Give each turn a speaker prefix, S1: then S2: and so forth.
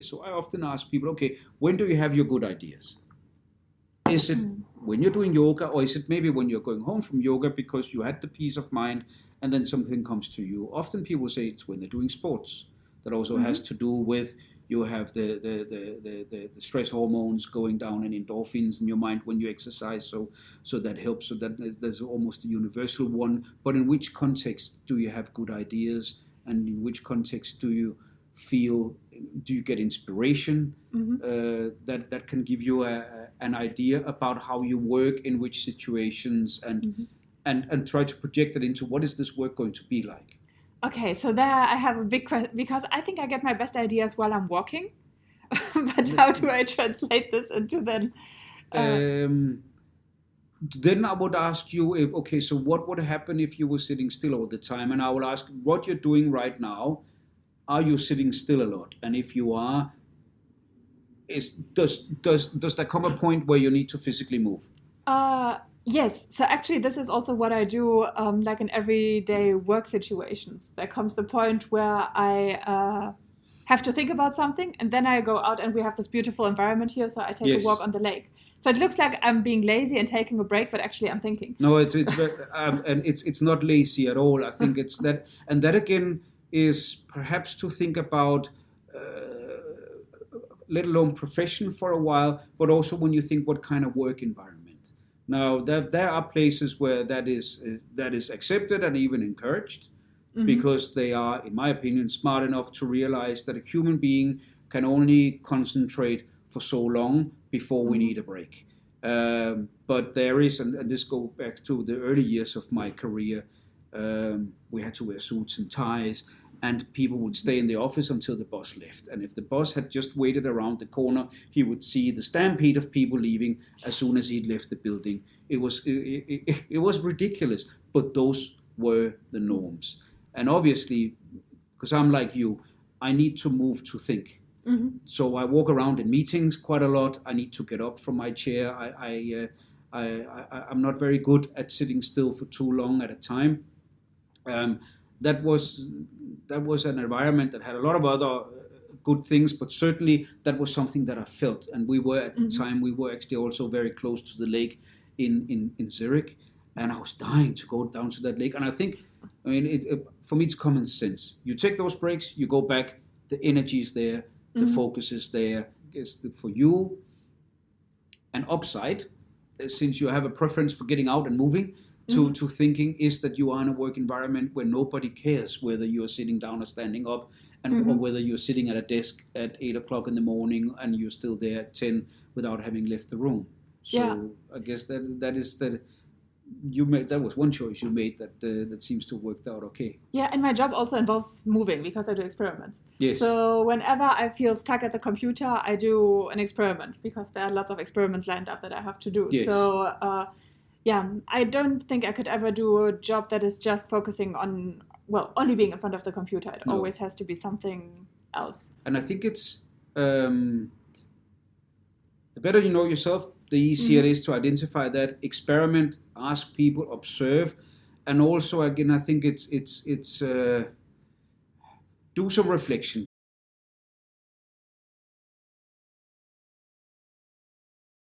S1: So I often ask people, okay, when do you have your good ideas? Is it when you're doing yoga, or is it maybe when you're going home from yoga because you had the peace of mind and then something comes to you? Often people say it's when they're doing sports. That also has to do with you have the stress hormones going down and endorphins in your mind when you exercise. So that helps. So that there's almost a universal one. But in which context do you have good ideas, and in which context do you feel? Do you get inspiration that can give you an idea about how you work in which situations, and try to project it into what is this work going to be like?
S2: Okay, so there I have a big question because I think I get my best ideas while I'm walking. But how do I translate this into then?
S1: Then I would ask you if, okay, so what would happen if you were sitting still all the time? And I will ask what you're doing right now. Are you sitting still a lot? And if you are, does there come a point where you need to physically move?
S2: Yes, so actually, this is also what I do, like in everyday work situations. There comes the point where I have to think about something, and then I go out, and we have this beautiful environment here, so I take a walk
S1: Yes.
S2: on the lake. So it looks like I'm being lazy and taking a break, but actually I'm thinking.
S1: No, and it's not lazy at all. I think it's that, and that again is perhaps to think about, let alone profession for a while, but also when you think what kind of work environment. Now, there are places where that is accepted and even encouraged, because they are, in my opinion, smart enough to realize that a human being can only concentrate for so long before we need a break. But there is, and this goes back to the early years of my career, we had to wear suits and ties, and people would stay in the office until the boss left. And if the boss had just waited around the corner, he would see the stampede of people leaving as soon as he'd left the building. It was ridiculous, but those were the norms. And obviously, because I'm like you, I need to move to think. So I walk around in meetings quite a lot. I need to get up from my chair. I'm not very good at sitting still for too long at a time. That was an environment that had a lot of other good things, but certainly that was something that I felt. And we were at the time, we were actually also very close to the lake in Zurich, and I was dying to go down to that lake. And I think, I mean, for me, it's common sense. You take those breaks, you go back, the energy is there, the focus is there. For you, an upside, since you have a preference for getting out and moving, to thinking is that you are in a work environment where nobody cares whether you are sitting down or standing up, and or whether you're sitting at a desk at 8 o'clock in the morning and you're still there at 10 without having left the room. So
S2: Yeah.
S1: I guess that is that you made, that was one choice you made that seems to have worked out okay.
S2: Yeah, and my job also involves moving because I do experiments.
S1: Yes.
S2: So whenever I feel stuck at the computer, I do an experiment because there are lots of experiments lined up that I have to do.
S1: Yes.
S2: So yeah, I don't think I could ever do a job that is just focusing on, well, only being in front of the computer. It
S1: No.
S2: always has to be something else.
S1: And I think it's the better you know yourself, the easier it is to identify that, experiment, ask people, observe, and also again I think it's do some reflection.